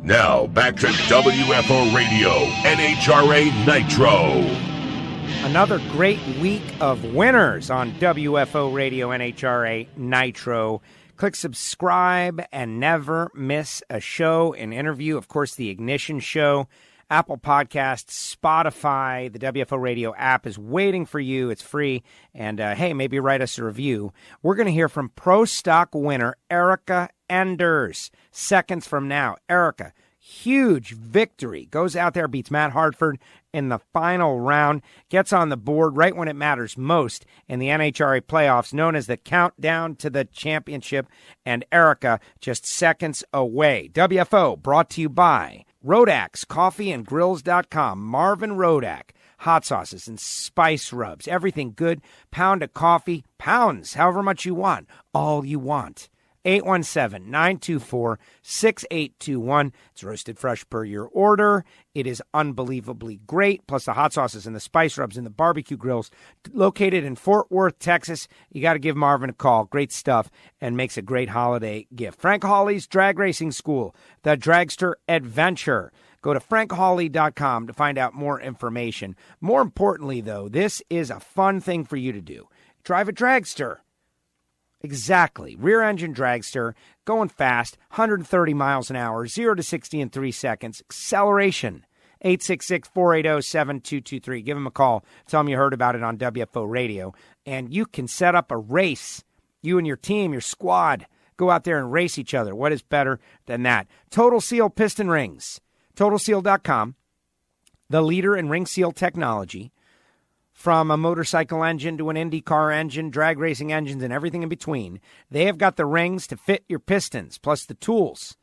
Now, back to WFO Radio, NHRA Nitro. Another great week of winners on WFO Radio, NHRA Nitro. Click subscribe and never miss a show, an interview. Of course, the Ignition Show, Apple Podcasts, Spotify, the WFO Radio app is waiting for you. It's free. And, hey, maybe write us a review. We're going to hear from Pro Stock winner Erica Enders seconds from now. Erica, huge victory. Goes out there, beats Matt Hartford in the final round, gets on the board right when it matters most in the NHRA playoffs, known as the Countdown to the Championship. And Erica just seconds away. WFO brought to you by Rodak's Coffee and Grills.com. Marvin Rodak. Hot sauces and spice rubs. Everything good. Pound of coffee. Pounds. However much you want. All you want. 817-924-6821. It's roasted fresh per your order. It is unbelievably great. Plus the hot sauces and the spice rubs and the barbecue grills. Located in Fort Worth, Texas. You got to give Marvin a call. Great stuff and makes a great holiday gift. Frank Hawley's Drag Racing School. The Dragster Adventure. Go to frankhawley.com to find out more information. More importantly, though, this is a fun thing for you to do. Drive a dragster. Exactly. Rear-engine dragster, going fast, 130 miles an hour, 0 to 60 in 3 seconds. Acceleration, 866-480-7223. Give them a call. Tell them you heard about it on WFO Radio. And you can set up a race. You and your team, your squad, go out there and race each other. What is better than that? Total Seal Piston Rings. TotalSeal.com, the leader in ring seal technology. From a motorcycle engine to an Indy car engine, drag racing engines, and everything in between. They have got the rings to fit your pistons, plus the tools.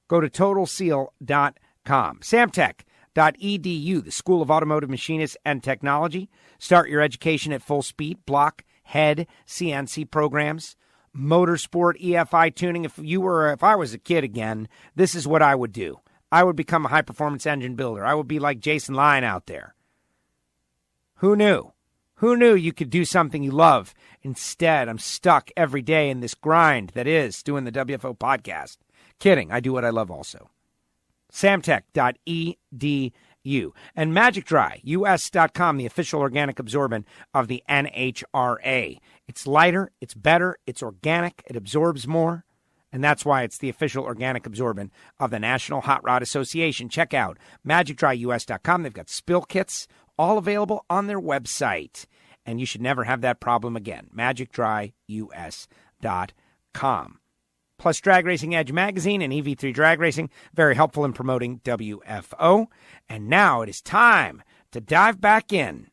Go to TotalSeal.com. Samtech.edu, the School of Automotive Machinists and Technology. Start your education at full speed. Block, head, CNC programs. Motorsport, EFI tuning. If I was a kid again, this is what I would do. I would become a high-performance engine builder. I would be like Jason Lyon out there. Who knew? Who knew you could do something you love? Instead, I'm stuck every day in this grind that is doing the WFO podcast. Kidding. I do what I love also. Samtech.edu. And MagicDryUS.com, the official organic absorbent of the NHRA. It's lighter, it's better, it's organic, it absorbs more. And that's why it's the official organic absorbent of the National Hot Rod Association. Check out MagicDryUS.com. They've got spill kits, all available on their website. And you should never have that problem again. MagicDryUS.com. Plus Drag Racing Edge magazine and EV3 Drag Racing, very helpful in promoting WFO. And now it is time to dive back in.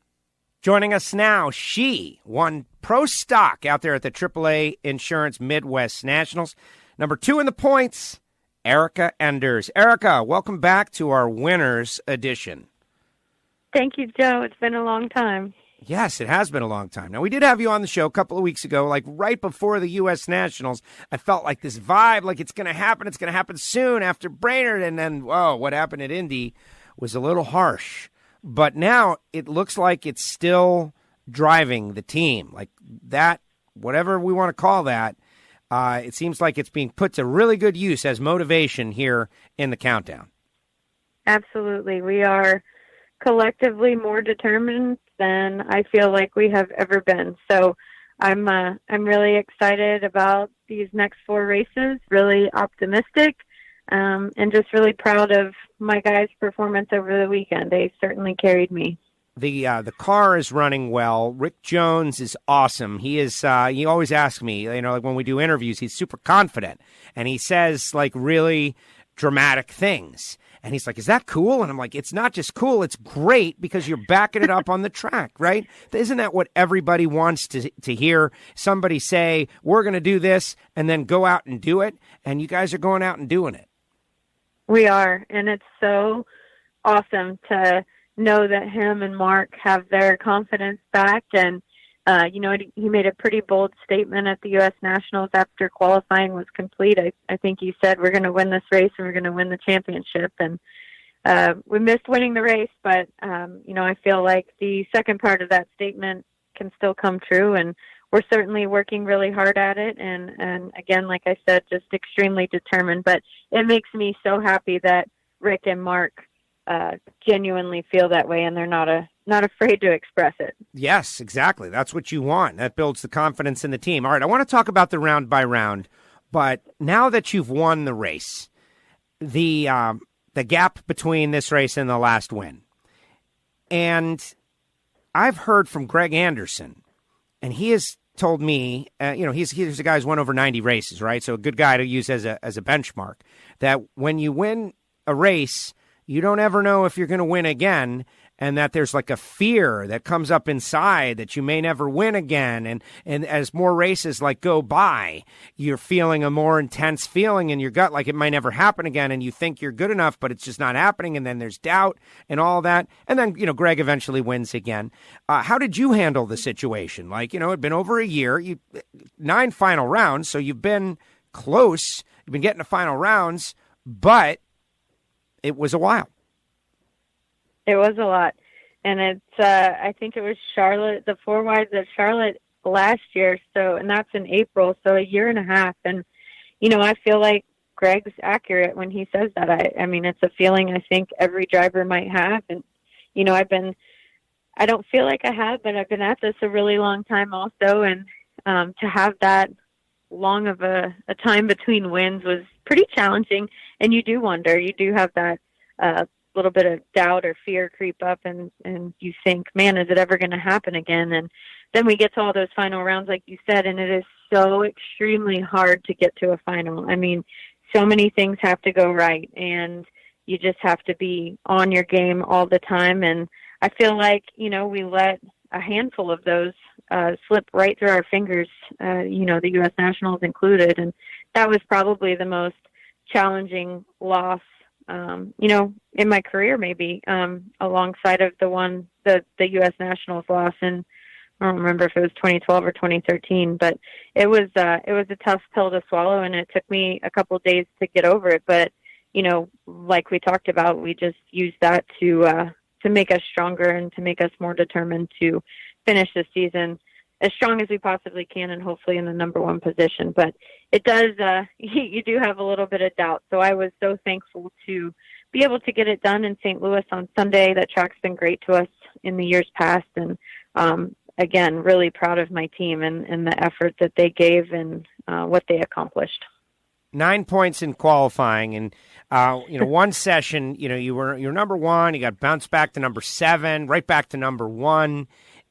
Joining us now, she won Pro Stock out there at the AAA Insurance Midwest Nationals. Number 2 in the points, Erica Enders. Erica, welcome back to our Winners Edition. Thank you, Joe. It's been a long time. Yes, it has been a long time. Now, we did have you on the show a couple of weeks ago, like right before the U.S. Nationals. I felt like this vibe, like it's going to happen. It's going to happen soon after Brainerd. And then, whoa, what happened at Indy was a little harsh. But now it looks like it's still driving the team. Like that, whatever we want to call that, it seems like it's being put to really good use as motivation here in the countdown. Absolutely. We are collectively more determined than I feel like we have ever been. So I'm really excited about these next 4 races, really optimistic, and just really proud of my guys' performance over the weekend. They certainly carried me. The car is running well. Rick Jones is awesome. He is. He always asks me, like when we do interviews, he's super confident, and he says like really dramatic things. And he's like, is that cool? And I'm like, it's not just cool, it's great because you're backing it up on the track, right? Isn't that what everybody wants to hear? Somebody say, we're going to do this, and then go out and do it. And you guys are going out and doing it. We are, and it's so awesome to know that him and Mark have their confidence back. And, he made a pretty bold statement at the U.S. Nationals after qualifying was complete. I think he said, we're going to win this race and we're going to win the championship. And we missed winning the race, but, I feel like the second part of that statement can still come true. And we're certainly working really hard at it. And again, like I said, just extremely determined. But it makes me so happy that Rick and Mark genuinely feel that way, and they're not afraid to express it. Yes, exactly. That's what you want. That builds the confidence in the team. All right, I want to talk about the round by round, but now that you've won the race, the gap between this race and the last win, and I've heard from Greg Anderson, and he has told me, he's a guy who's won over 90 races, right? So a good guy to use as a benchmark, that when you win a race, you don't ever know if you're going to win again, and that there's like a fear that comes up inside that you may never win again. And as more races like go by, you're feeling a more intense feeling in your gut, like it might never happen again. And you think you're good enough, but it's just not happening. And then there's doubt and all that. And then, Greg eventually wins again. How did you handle the situation? Like, it'd been over a year, 9 final rounds. So you've been close. You've been getting to final rounds, but it was a while. It was a lot. And it's, I think it was Charlotte, the 4 wides at Charlotte last year. So, and that's in April. So a year and a half. And, I feel like Greg's accurate when he says that. I mean, it's a feeling I think every driver might have. And, I don't feel like I have, but I've been at this a really long time also. And to have that long of a time between wins was pretty challenging. And you do wonder, you do have that, little bit of doubt or fear creep up, and you think, man, is it ever going to happen again? And then we get to all those final rounds, like you said, and it is so extremely hard to get to a final. I mean, so many things have to go right, and you just have to be on your game all the time. And I feel like, we let a handful of those slip right through our fingers, the U.S. Nationals included. And that was probably the most challenging loss in my career, maybe, alongside of the U.S. Nationals loss. And I don't remember if it was 2012 or 2013, but it was a tough pill to swallow, and it took me a couple of days to get over it. But, like we talked about, we just used that to make us stronger and to make us more determined to finish the season as strong as we possibly can, and hopefully in the number 1 position. But it does, you do have a little bit of doubt. So I was so thankful to be able to get it done in St. Louis on Sunday. That track's been great to us in the years past. And again, really proud of my team and the effort that they gave and what they accomplished. 9 points in qualifying, and one session, you're number 1, you got bounced back to number 7, right back to number 1.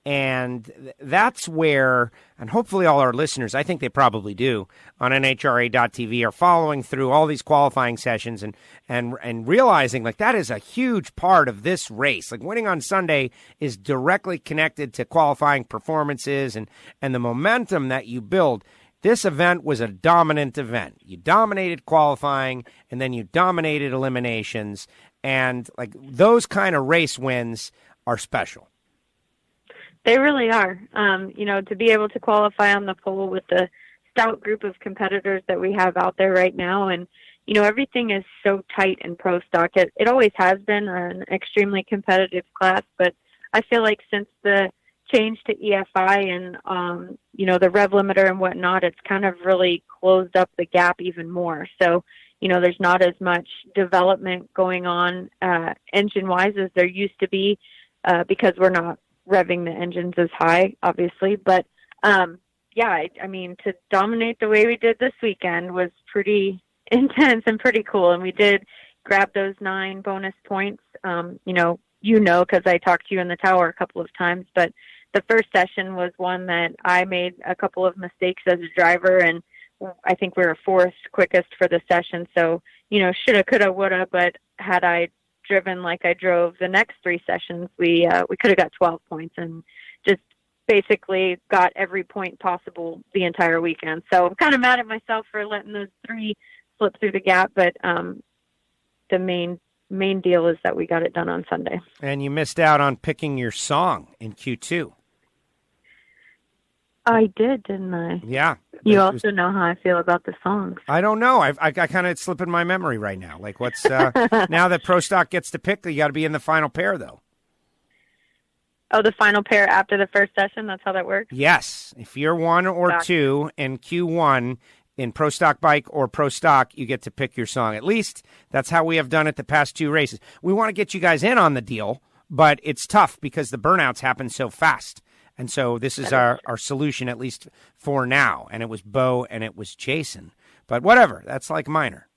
And that's where, and hopefully all our listeners, I think they probably do, on NHRA.tv are following through all these qualifying sessions and realizing, like, that is a huge part of this race. Like, winning on Sunday is directly connected to qualifying performances and the momentum that you build. This event was a dominant event. You dominated qualifying, and then you dominated eliminations. And, like, those kind of race wins are special. They really are. To be able to qualify on the pole with the stout group of competitors that we have out there right now. And, everything is so tight in pro stock. It always has been an extremely competitive class, but I feel like since the change to EFI and, the rev limiter and whatnot, it's kind of really closed up the gap even more. So, there's not as much development going on engine-wise as there used to be because we're not revving the engines as high, obviously. But, I mean, to dominate the way we did this weekend was pretty intense and pretty cool. And we did grab those 9 bonus points, because I talked to you in the tower a couple of times. But the first session was one that I made a couple of mistakes as a driver, and I think we were 4th quickest for the session. So, shoulda, coulda, woulda, but had I driven like I drove the next 3 sessions, we could have got 12 points and just basically got every point possible the entire weekend. So I'm kind of mad at myself for letting those 3 slip through the gap, but the main deal is that we got it done on Sunday. And you missed out on picking your song in Q2. I did, didn't I? Yeah. You also know how I feel about the songs. I don't know. I kind of slip in my memory right now. Like, what's now that Pro Stock gets to pick, you got to be in the final pair, though. Oh, the final pair after the first session? That's how that works? Yes. If you're 1 or Gotcha. 2 in Q1 in Pro Stock Bike or Pro Stock, you get to pick your song. At least that's how we have done it the past 2 races. We want to get you guys in on the deal, but it's tough because the burnouts happen so fast. And so this is our solution, at least for now. And it was Bo and it was Jason. But whatever. That's like minor.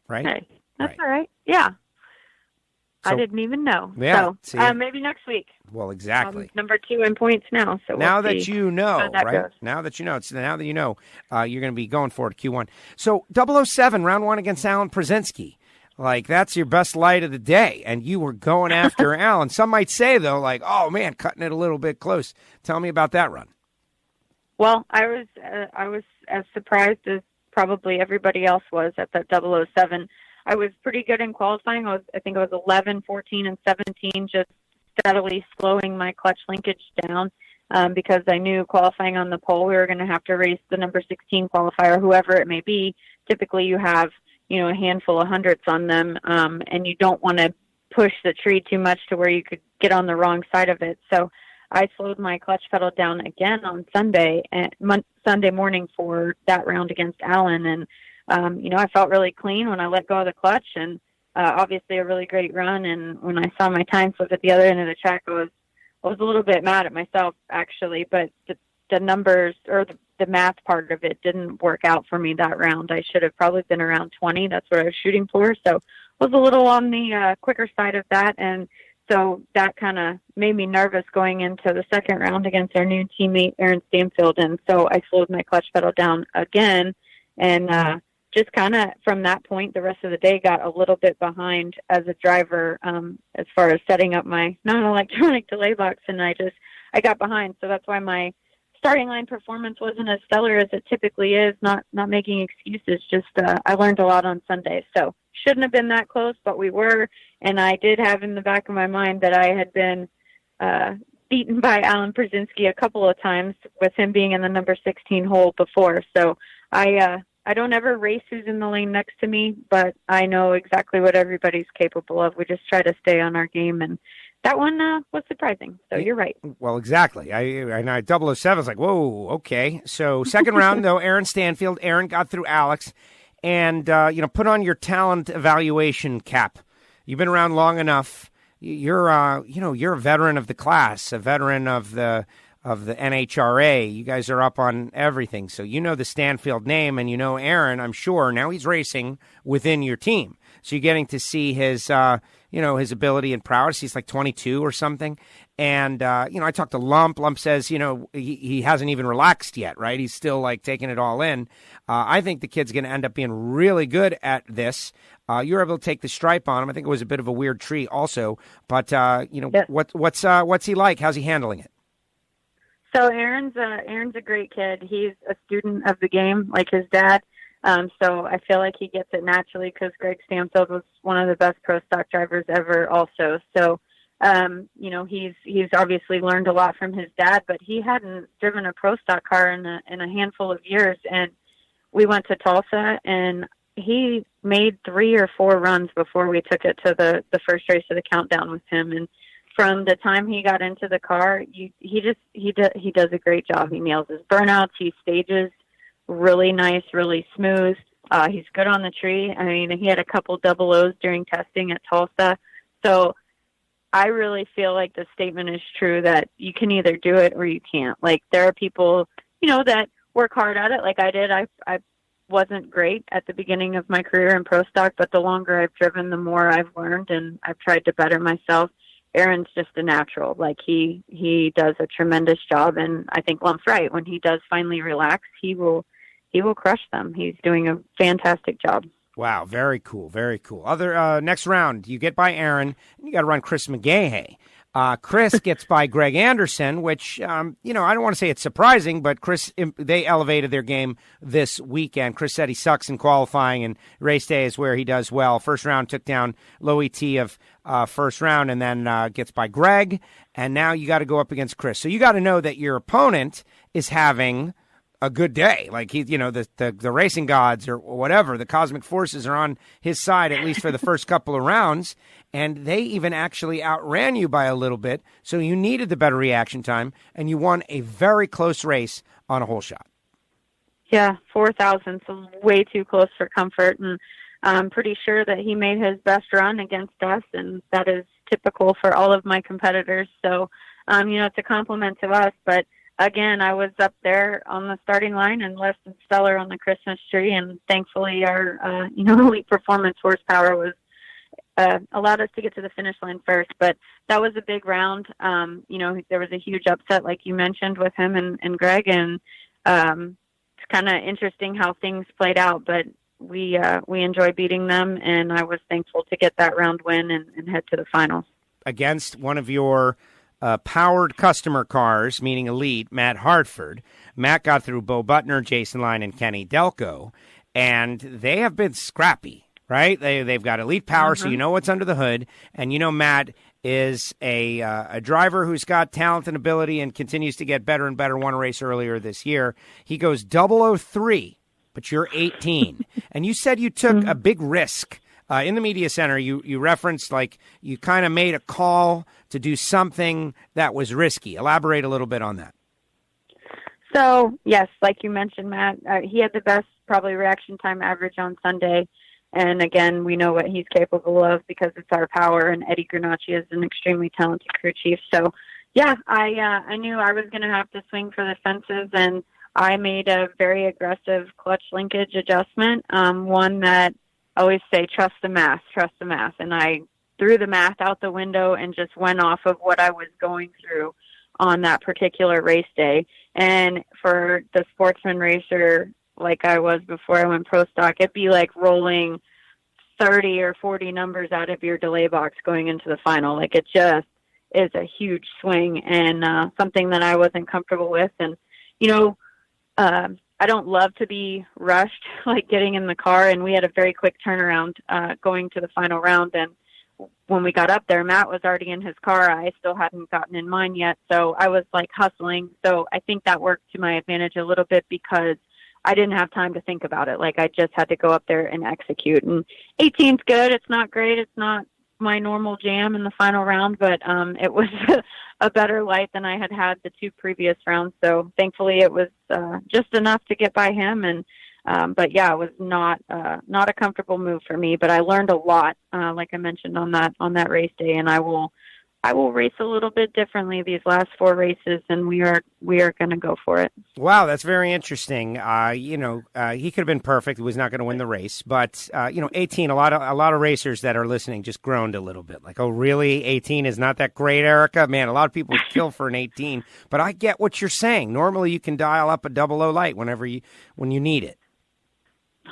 Right? Hey, that's right. all right. Yeah. So, I didn't even know. Yeah, so maybe next week. Well, exactly. Number 2 in points now. So now we'll that see you know, how that right? goes. Now that you know, you're going to be going for it Q1. So 007, round 1 against Alan Przinsky. Like, that's your best light of the day, and you were going after Alan. Some might say, though, like, oh, man, cutting it a little bit close. Tell me about that run. Well, I was as surprised as probably everybody else was at that 007. I was pretty good in qualifying. I think I was 11, 14, and 17, just steadily slowing my clutch linkage down because I knew qualifying on the pole, we were going to have to race the number 16 qualifier, whoever it may be. Typically, you have a handful of hundredths on them, and you don't want to push the tree too much to where you could get on the wrong side of it. So I slowed my clutch pedal down again on Sunday morning for that round against Alan, and I felt really clean when I let go of the clutch, and obviously a really great run. And when I saw my time slip at the other end of the track, I was a little bit mad at myself, actually, but the numbers or the math part of it didn't work out for me that round. I should have probably been around 20. That's what I was shooting for. So I was a little on the quicker side of that. And so that kind of made me nervous going into the second round against our new teammate, Aaron Stanfield. And so I slowed my clutch pedal down again. And just kind of from that point, the rest of the day got a little bit behind as a driver as far as setting up my non-electronic delay box. And I got behind. So that's why my starting line performance wasn't as stellar as it typically is, not making excuses. Just I learned a lot on Sunday. So shouldn't have been that close, but we were. And I did have in the back of my mind that I had been beaten by Alan Przinsky a couple of times with him being in the number 16 hole before. So I don't ever race who's in the lane next to me, but I know exactly what everybody's capable of. We just try to stay on our game, and that one was surprising. So you're right. Well, exactly. I 007 was like, whoa, okay. So second round, though, Aaron Stanfield. Aaron got through Alex, and put on your talent evaluation cap. You've been around long enough. You're a veteran of the class, a veteran of the NHRA. You guys are up on everything. So you know the Stanfield name, and you know Aaron, I'm sure. Now he's racing within your team. So you're getting to see his his ability and prowess. He's like 22 or something. And, I talked to Lump. Lump says, he hasn't even relaxed yet, right? He's still like taking it all in. I think the kid's going to end up being really good at this. You're able to take the stripe on him. I think it was a bit of a weird tree also, but Yeah. What's he like? How's he handling it? So Aaron's a great kid. He's a student of the game, like his dad. So I feel like he gets it naturally because Greg Stanfield was one of the best pro stock drivers ever also. So, he's obviously learned a lot from his dad, but he hadn't driven a pro stock car in a handful of years. And we went to Tulsa, and he made 3 or 4 runs before we took it to the first race of the countdown with him. And from the time he got into the car, he does a great job. He nails his burnouts. He stages really nice, really smooth. He's good on the tree. I mean, he had a couple double O's during testing at Tulsa. So I really feel like the statement is true that you can either do it or you can't. Like, there are people, that work hard at it like I did. I wasn't great at the beginning of my career in pro stock, but the longer I've driven, the more I've learned, and I've tried to better myself. Aaron's just a natural. Like, he does a tremendous job, and I think Lump's right. When he does finally relax, he will crush them. He's doing a fantastic job. Wow, very cool, very cool. Next round, you get by Aaron, and you got to run Chris McGahey. Chris gets by Greg Anderson, which, I don't want to say it's surprising, but they elevated their game this weekend. Chris said he sucks in qualifying, and race day is where he does well. First round took down low ET of first round, and then gets by Greg, and now you got to go up against Chris. So you got to know that your opponent is having a good day. Like the racing gods or whatever, the cosmic forces are on his side, at least for the first couple of rounds. And they even actually outran you by a little bit. So you needed the better reaction time, and you won a very close race on a hole shot. Yeah, 4,000, so way too close for comfort. And I'm pretty sure that he made his best run against us, and that is typical for all of my competitors. So, it's a compliment to us. But again, I was up there on the starting line and less than stellar on the Christmas tree. And thankfully our, elite performance horsepower was, allowed us to get to the finish line first. But that was a big round. There was a huge upset, like you mentioned, with him and Greg. And it's kind of interesting how things played out. But we enjoy beating them, and I was thankful to get that round win and head to the finals. Against one of your powered customer cars, meaning elite, Matt Hartford. Matt got through Bo Butner, Jason Line, and Kenny Delco, and they have been scrappy. Right? They've got elite power, so you know what's under the hood. And Matt is a driver who's got talent and ability and continues to get better and better. Won a race earlier this year. He goes 003, but you're 18. And you said you took a big risk. In the media center, you referenced like you kind of made a call to do something that was risky. Elaborate a little bit on that. So, yes, like you mentioned, Matt, he had the best probably reaction time average on Sunday. And again, we know what he's capable of because it's our power, and Eddie Granacci is an extremely talented crew chief. So, yeah, I knew I was going to have to swing for the fences, and I made a very aggressive clutch linkage adjustment, one that I always say, trust the math. And I threw the math out the window and just went off of what I was going through on that particular race day. And for the sportsman racer, like I was before I went pro stock, it'd be like rolling 30 or 40 numbers out of your delay box going into the final. Like, it just is a huge swing, and something that I wasn't comfortable with. And, I don't love to be rushed, like getting in the car, and we had a very quick turnaround going to the final round. And when we got up there, Matt was already in his car. I still hadn't gotten in mine yet, so I was like hustling. So I think that worked to my advantage a little bit because I didn't have time to think about it. Like, I just had to go up there and execute. And 18's good. It's not great. It's not my normal jam in the final round, but it was a better light than I had the two previous rounds. So thankfully it was just enough to get by him. And but yeah, it was not a comfortable move for me, but I learned a lot, like I mentioned on that race day, and I will race a little bit differently these last 4 races, and we are going to go for it. Wow, that's very interesting. He could have been perfect. He was not going to win the race, but 18. A lot of racers that are listening just groaned a little bit, like, "Oh, really? 18 is not that great, Erica?" Man, a lot of people would kill for an 18, but I get what you're saying. Normally, you can dial up a 00 light when you need it.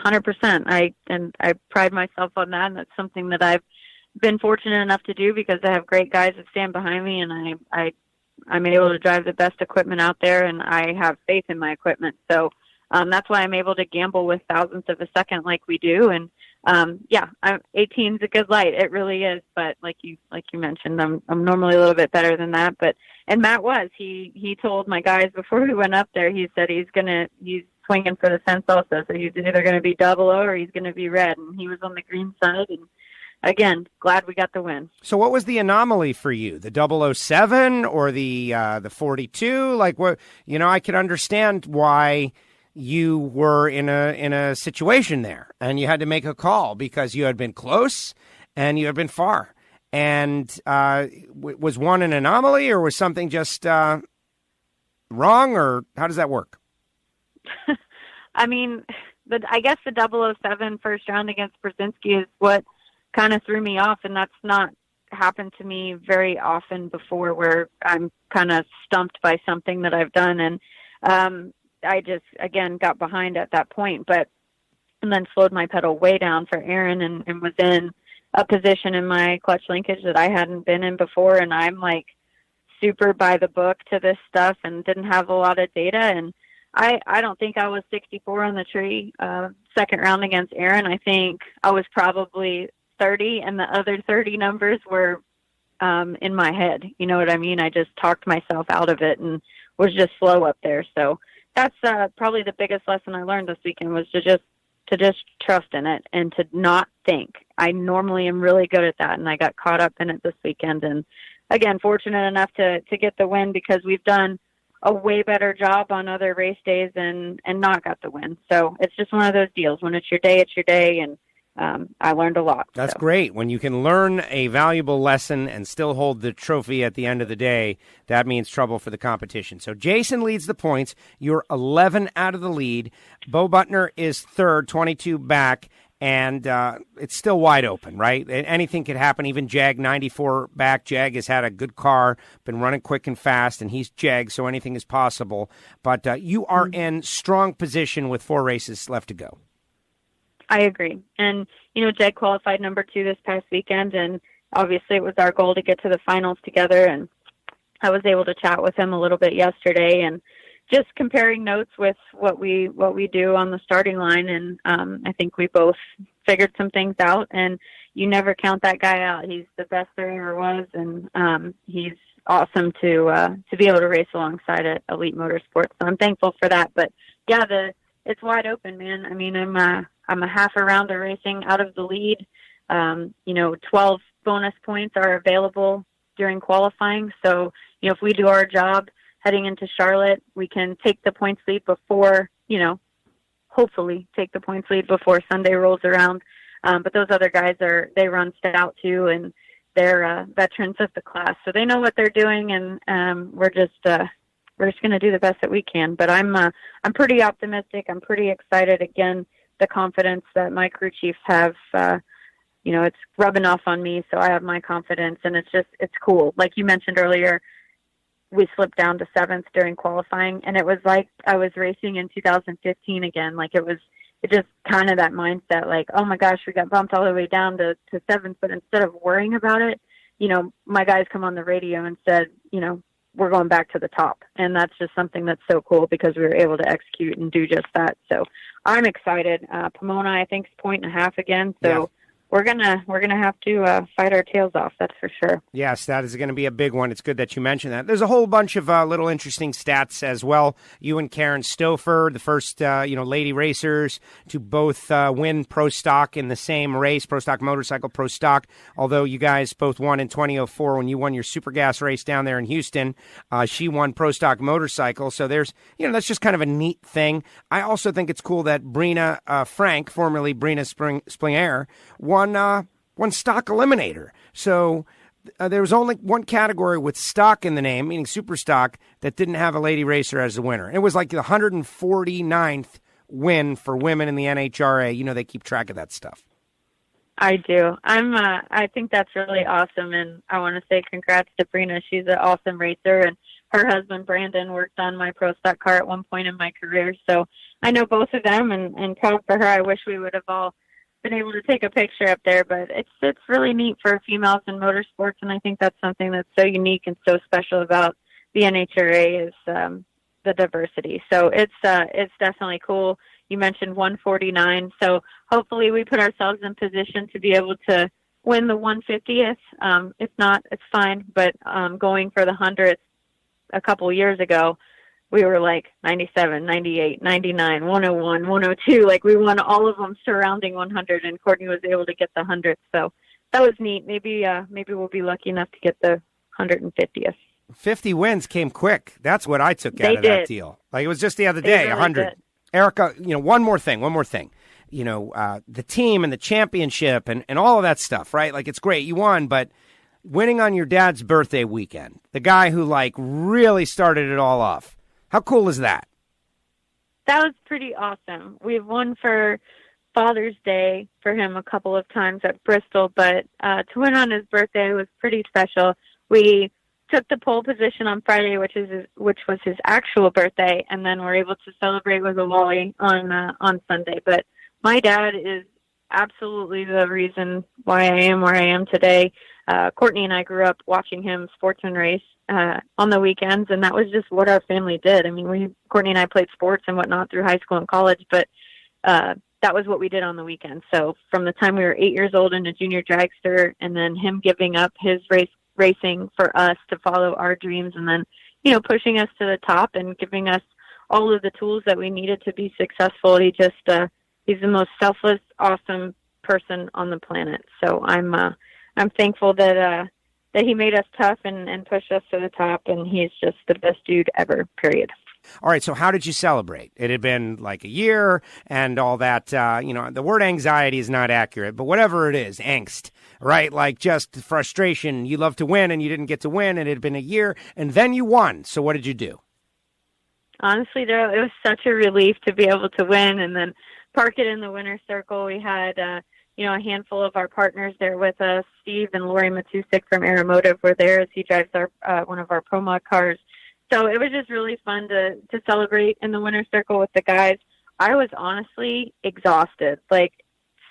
100%. I pride myself on that, and that's something that I've been fortunate enough to do because I have great guys that stand behind me, and I'm able to drive the best equipment out there, and I have faith in my equipment. So that's why I'm able to gamble with thousandths of a second like we do. And 18 is a good light. It really is. But like you mentioned, I'm normally a little bit better than that. And Matt he told my guys before we went up there, he said he's swinging for the fence also. So he's either going to be 00 or he's going to be red. And he was on the green side, and again, glad we got the win. So what was the anomaly for you? The 007 or the 42? Like, what, I could understand why you were in a situation there and you had to make a call because you had been close and you had been far. And was one an anomaly, or was something just wrong, or how does that work? I mean, I guess the 007 first round against Brzezinski is what kind of threw me off, and that's not happened to me very often before, where I'm kind of stumped by something that I've done. And I just, again, got behind at that point, and then slowed my pedal way down for Aaron and was in a position in my clutch linkage that I hadn't been in before. And I'm like super by the book to this stuff and didn't have a lot of data. And I don't think I was 64 on the tree second round against Aaron. I think I was probably 30, and the other 30 numbers were in my head. You know what I mean? I just talked myself out of it and was just slow up there. So that's probably the biggest lesson I learned this weekend was to just trust in it and to not think. I normally am really good at that, and I got caught up in it this weekend. And again, fortunate enough to get the win because we've done a way better job on other race days and not got the win. So it's just one of those deals. When it's your day, it's your day, and I learned a lot. That's great. When you can learn a valuable lesson and still hold the trophy at the end of the day, that means trouble for the competition. So Jason leads the points. You're 11 out of the lead. Bo Butner is third, 22 back, and it's still wide open, right? Anything could happen. Even Jag, 94 back. Jag has had a good car, been running quick and fast, and he's Jag, so anything is possible. But you are in strong position with 4 races left to go. I agree. And, Jag qualified number 2 this past weekend, and obviously it was our goal to get to the finals together, and I was able to chat with him a little bit yesterday and just comparing notes with what we do on the starting line. And I think we both figured some things out, and you never count that guy out. He's the best there ever was, and he's awesome to be able to race alongside at Elite Motorsports. So I'm thankful for that. But yeah, it's wide open, man. I mean, I'm a half a round of racing out of the lead. 12 bonus points are available during qualifying. So, if we do our job heading into Charlotte, we can take the points lead before, hopefully take the points lead before Sunday rolls around. But those other guys they run stout too, and they're veterans of the class. So they know what they're doing, and we're just going to do the best that we can. But I'm pretty optimistic. I'm pretty excited. Again, the confidence that my crew chiefs have, it's rubbing off on me. So I have my confidence, and it's cool. Like you mentioned earlier, we slipped down to 7th during qualifying, and it was like I was racing in 2015 again. Like it just kind of that mindset, like, oh my gosh, we got bumped all the way down to 7th. But instead of worrying about it, my guys come on the radio and said, we're going back to the top. And that's just something that's so cool because we were able to execute and do just that. So I'm excited. Pomona, I think, is 1.5 again. So yeah. We're gonna have to fight our tails off. That's for sure. Yes, that is going to be a big one. It's good that you mentioned that. There's a whole bunch of little interesting stats as well. You and Karen Stouffer, the first lady racers to both win Pro Stock in the same race, Pro Stock Motorcycle, Pro Stock. Although you guys both won in 2004 when you won your Super Gas race down there in Houston. She won Pro Stock Motorcycle. So there's that's just kind of a neat thing. I also think it's cool that Brina Frank, formerly Brina Springer, won Stock Eliminator. So there was only one category with stock in the name, meaning super stock, that didn't have a lady racer as the winner. It was like the 149th win for women in the NHRA. They keep track of that stuff. I do. I think that's really awesome, and I want to say congrats to Brina. She's an awesome racer, and her husband Brandon worked on my Pro Stock car at one point in my career. So I know both of them, and proud for her. I wish we would have all been able to take a picture up there, but it's really neat for females in motorsports, and I think that's something that's so unique and so special about the NHRA is the diversity. So it's definitely cool. You mentioned 149, so hopefully we put ourselves in position to be able to win the 150th. If not, it's fine, but going for the 100th a couple years ago, we were like 97, 98, 99, 101, 102. Like we won all of them surrounding 100, and Courtney was able to get the 100th. So that was neat. Maybe we'll be lucky enough to get the 150th. 50 wins came quick. That's what I took out of that deal. Like it was just the other day, 100. Did. Erica, one more thing. The team and the championship and all of that stuff, right? Like it's great. You won, but winning on your dad's birthday weekend, the guy who really started it all off. How cool is that? That was pretty awesome. We've won for Father's Day for him a couple of times at Bristol, but to win on his birthday was pretty special. We took the pole position on Friday, which was his actual birthday, and then we're able to celebrate with a lolly on Sunday. But my dad is absolutely the reason why I am where I am today. Courtney and I grew up watching him sportsman race on the weekends, and that was just what our family did. I mean, Courtney and I played sports and whatnot through high school and college, but that was what we did on the weekends. So from the time we were 8 years old in a junior dragster, and then him giving up his racing for us to follow our dreams, and then pushing us to the top and giving us all of the tools that we needed to be successful. He's the most selfless, awesome person on the planet. So I'm thankful that he made us tough and pushed us to the top, and he's just the best dude ever, period. All right, so how did you celebrate? It had been like a year and all that, the word anxiety is not accurate, but whatever it is, angst, right? Like just frustration. You love to win and you didn't get to win, and it had been a year, and then you won. So what did you do? Honestly, though, it was such a relief to be able to win and then park it in the winner's circle. We had, a handful of our partners there with us. Steve and Lori Matusik from Aeromotive were there as he drives one of our Pro Mod cars. So it was just really fun to celebrate in the winner's circle with the guys. I was honestly exhausted. Like,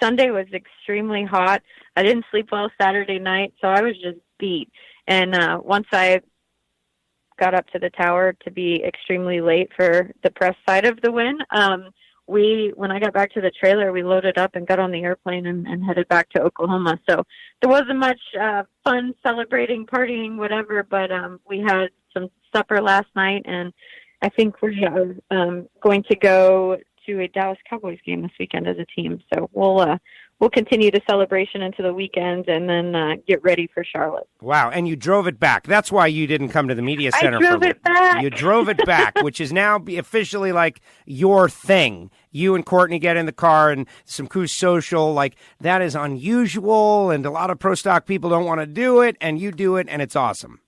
Sunday was extremely hot. I didn't sleep well Saturday night, so I was just beat. And once I got up to the tower to be extremely late for the press side of the win, when I got back to the trailer, we loaded up and got on the airplane and headed back to Oklahoma. So there wasn't much fun celebrating, partying, whatever, but we had some supper last night, and I think we're going to go to a Dallas Cowboys game this weekend as a team. So we'll continue the celebration into the weekend and then get ready for Charlotte. Wow, and you drove it back. That's why you didn't come to the media center. I drove it back. You drove it back, which is now officially like your thing. You and Courtney get in the car and some cruise social. Like, that is unusual, and a lot of pro stock people don't want to do it, and you do it, and it's awesome.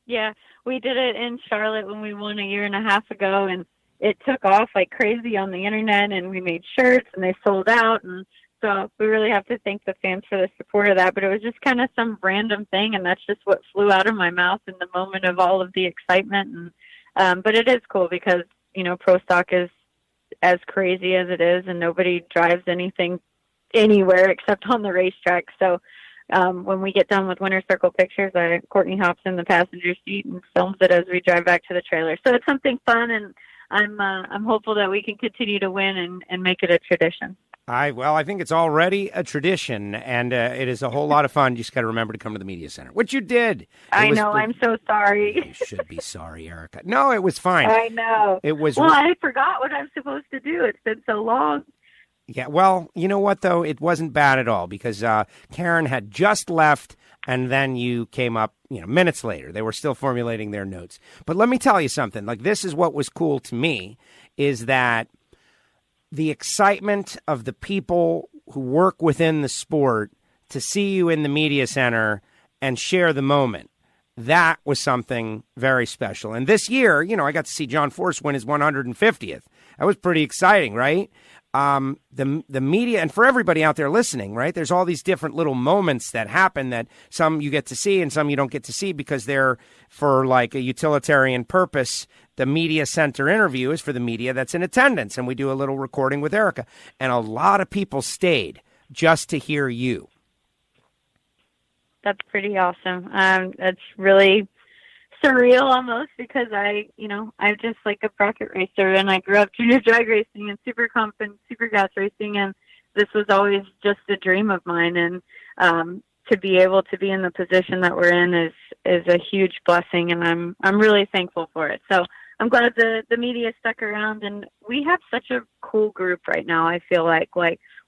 Yeah, we did it in Charlotte when we won a year and a half ago, and it took off like crazy on the internet, and we made shirts, and they sold out, and so we really have to thank the fans for the support of that. But it was just kind of some random thing, and that's just what flew out of my mouth in the moment of all of the excitement. And but it is cool because, pro stock is as crazy as it is, and nobody drives anything anywhere except on the racetrack. So when we get done with Winner's Circle pictures, Courtney hops in the passenger seat and films it as we drive back to the trailer. So it's something fun, and I'm hopeful that we can continue to win and make it a tradition. I think it's already a tradition, and it is a whole lot of fun. You just got to remember to come to the media center, which you did. I'm so sorry. You should be sorry, Erica. No, it was fine. I know. It was. Well, I forgot what I'm supposed to do. It's been so long. Yeah, well, you know what, though? It wasn't bad at all because Karen had just left, and then you came up, minutes later. They were still formulating their notes. But let me tell you something. Like, this is what was cool to me, is that the excitement of the people who work within the sport to see you in the media center and share the moment. That was something very special. And this year, I got to see John Force win his 150th. That was pretty exciting, right? The media, and for everybody out there listening, right, there's all these different little moments that happen that some you get to see and some you don't get to see because they're for like a utilitarian purpose. The media center interview is for the media that's in attendance, and we do a little recording with Erica. And a lot of people stayed just to hear you. That's pretty awesome. That's really surreal almost because I'm just like a bracket racer, and I grew up junior drag racing and super comp and super gas racing, and this was always just a dream of mine. And to be able to be in the position that we're in is a huge blessing, and I'm really thankful for it. So I'm glad the media stuck around, and we have such a cool group right now. I feel like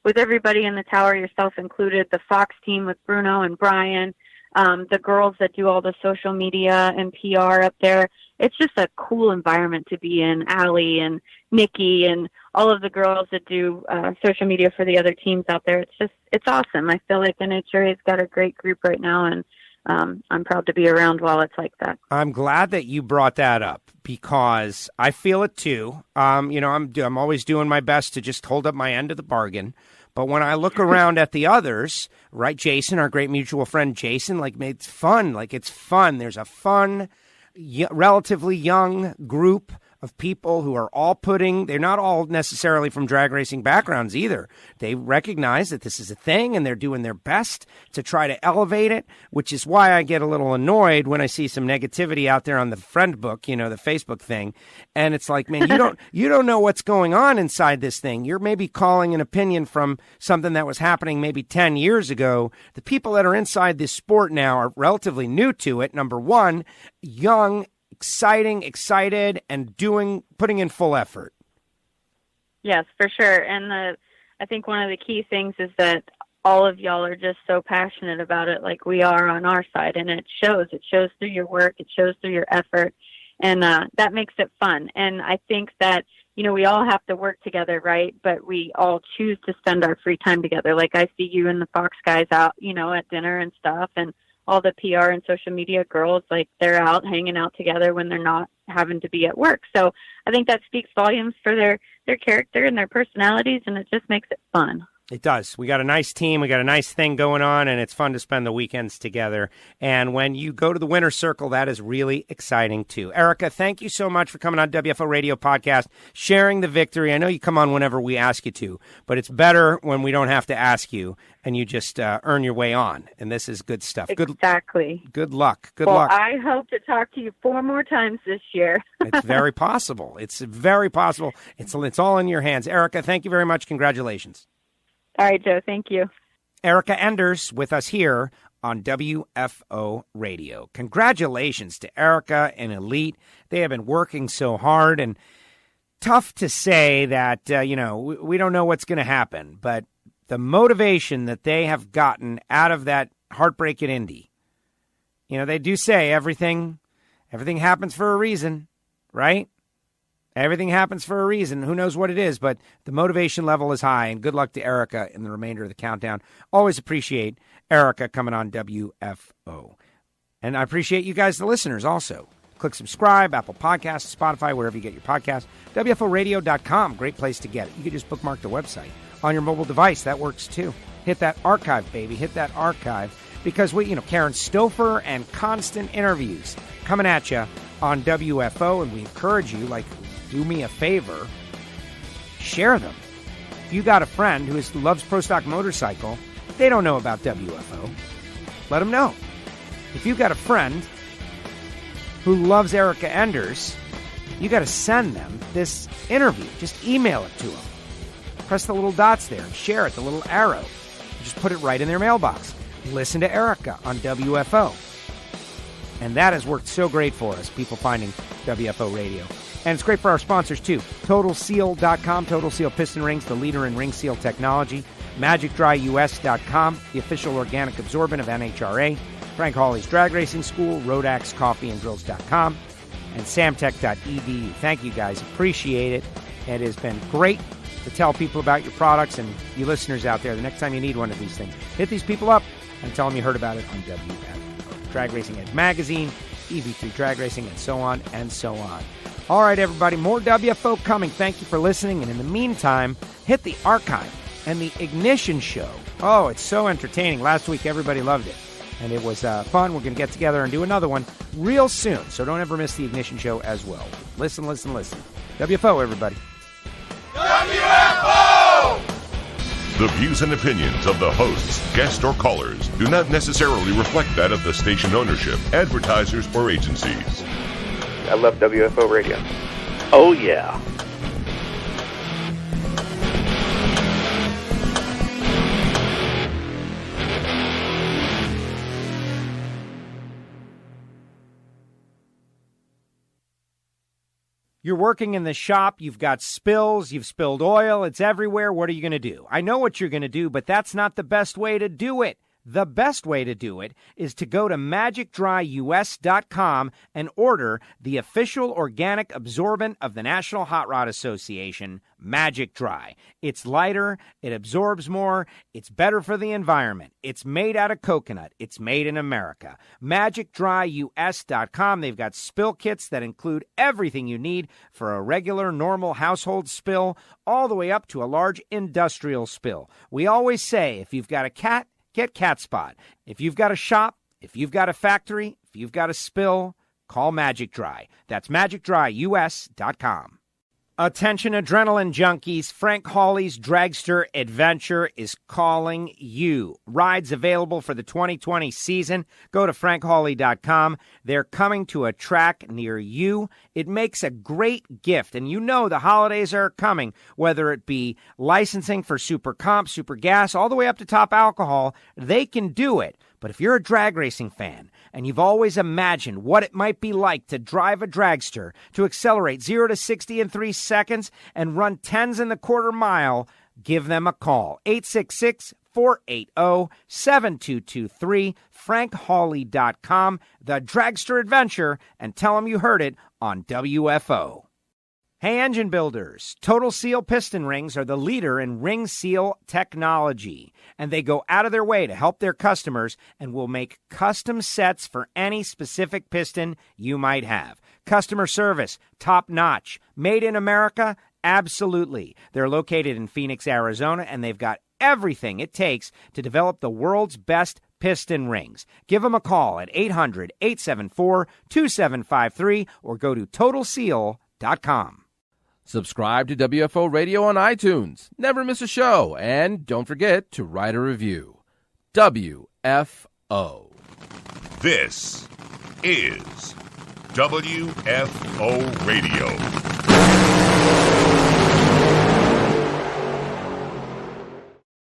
with everybody in the tower, yourself included, the Fox team with Bruno and Brian, the girls that do all the social media and PR up there. It's just a cool environment to be in. Allie and Nikki and all of the girls that do social media for the other teams out there. It's awesome. I feel like NHRA's got a great group right now, and I'm proud to be around while it's like that. I'm glad that you brought that up because I feel it too. I'm always doing my best to just hold up my end of the bargain. But when I look around at the others, right, Jason, our great mutual friend Jason, it's fun. It's fun. There's a fun, relatively young group of people who are all they're not all necessarily from drag racing backgrounds either. They recognize that this is a thing and they're doing their best to try to elevate it, which is why I get a little annoyed when I see some negativity out there on the friend book, the Facebook thing. And it's like, man, you don't know what's going on inside this thing. You're maybe calling an opinion from something that was happening maybe 10 years ago. The people that are inside this sport now are relatively new to it. Number one, young, excited, and putting in full effort. Yes, for sure. And I think one of the key things is that all of y'all are just so passionate about it like we are on our side, and it shows. It shows through your work. It shows through your effort, and that makes it fun. And I think that, we all have to work together, right? But we all choose to spend our free time together. Like I see you and the Fox guys out, at dinner and stuff, and all the PR and social media girls, like they're out hanging out together when they're not having to be at work. So I think that speaks volumes for their character and their personalities, and it just makes it fun. It does. We got a nice team. We got a nice thing going on, and it's fun to spend the weekends together. And when you go to the winner's circle, that is really exciting, too. Erica, thank you so much for coming on WFO Radio Podcast, sharing the victory. I know you come on whenever we ask you to, but it's better when we don't have to ask you, and you just earn your way on. And this is good stuff. Exactly. Good luck. Good luck. luck. I hope to talk to you 4 more times this year. It's very possible. It's very possible. It's all in your hands. Erica, thank you very much. Congratulations. All right, Joe. Thank you. Erica Enders with us here on WFO Radio. Congratulations to Erica and Elite. They have been working so hard, and tough to say that, we don't know what's going to happen, but the motivation that they have gotten out of that heartbreak at Indy, they do say everything happens for a reason, right? Everything happens for a reason. Who knows what it is, but the motivation level is high, and good luck to Erica in the remainder of the countdown. Always appreciate Erica coming on WFO. And I appreciate you guys, the listeners, also. Click subscribe, Apple Podcasts, Spotify, wherever you get your podcasts. WFOradio.com, great place to get it. You can just bookmark the website on your mobile device. That works, too. Hit that archive, baby. Hit that archive. Because Karen Stouffer and constant interviews coming at you on WFO, and we encourage you, do me a favor, share them. If you got a friend who loves Pro Stock Motorcycle, they don't know about WFO, let them know. If you got a friend who loves Erica Enders, you got to send them this interview. Just email it to them. Press the little dots there and share it, the little arrow. Just put it right in their mailbox. Listen to Erica on WFO. And that has worked so great for us, people finding WFO Radio. And it's great for our sponsors, too. TotalSeal.com, Total Seal Piston Rings, the leader in ring seal technology. MagicDryUS.com, the official organic absorbent of NHRA. Frank Hawley's Drag Racing School, Rodax Coffee and Drills.com, and Samtech.edu. Thank you, guys. Appreciate it. It has been great to tell people about your products, and you listeners out there, the next time you need one of these things, hit these people up and tell them you heard about it on WFO. Drag Racing Edge Magazine, EV3 Drag Racing, and so on and so on. All right, everybody, more WFO coming. Thank you for listening. And in the meantime, hit the archive and the Ignition Show. Oh, it's so entertaining. Last week, everybody loved it. And it was fun. We're going to get together and do another one real soon. So don't ever miss the Ignition Show as well. Listen. WFO, everybody. WFO! The views and opinions of the hosts, guests, or callers do not necessarily reflect that of the station ownership, advertisers, or agencies. I love WFO Radio. Oh, yeah. You're working in the shop, you've got spills, you've spilled oil, it's everywhere. What are you going to do? I know what you're going to do, but that's not the best way to do it. The best way to do it is to go to MagicDryUS.com and order the official organic absorbent of the National Hot Rod Association, Magic Dry. It's lighter, it absorbs more, it's better for the environment. It's made out of coconut. It's made in America. MagicDryUS.com. They've got spill kits that include everything you need for a regular, normal household spill, all the way up to a large industrial spill. We always say, if you've got a cat, get Cat Spot. If you've got a shop, if you've got a factory, if you've got a spill, call Magic Dry. That's MagicDryUS.com. Attention adrenaline junkies, Frank Hawley's Dragster Adventure is calling you. Rides available for the 2020 season. Go to FrankHawley.com. They're coming to a track near you. It makes a great gift, and you know the holidays are coming, whether it be licensing for Super Comp, Super Gas, all the way up to Top Alcohol. They can do it. But if you're a drag racing fan and you've always imagined what it might be like to drive a dragster to accelerate 0 to 60 in 3 seconds and run 10s in the quarter mile, give them a call. 866-480-7223, frankhawley.com, The Dragster Adventure, and tell them you heard it on WFO. Hey, engine builders, Total Seal piston rings are the leader in ring seal technology, and they go out of their way to help their customers and will make custom sets for any specific piston you might have. Customer service, top notch. Made in America? Absolutely. They're located in Phoenix, Arizona, and they've got everything it takes to develop the world's best piston rings. Give them a call at 800-874-2753 or go to TotalSeal.com. Subscribe to WFO Radio on iTunes. Never miss a show. And don't forget to write a review. WFO. This is WFO Radio.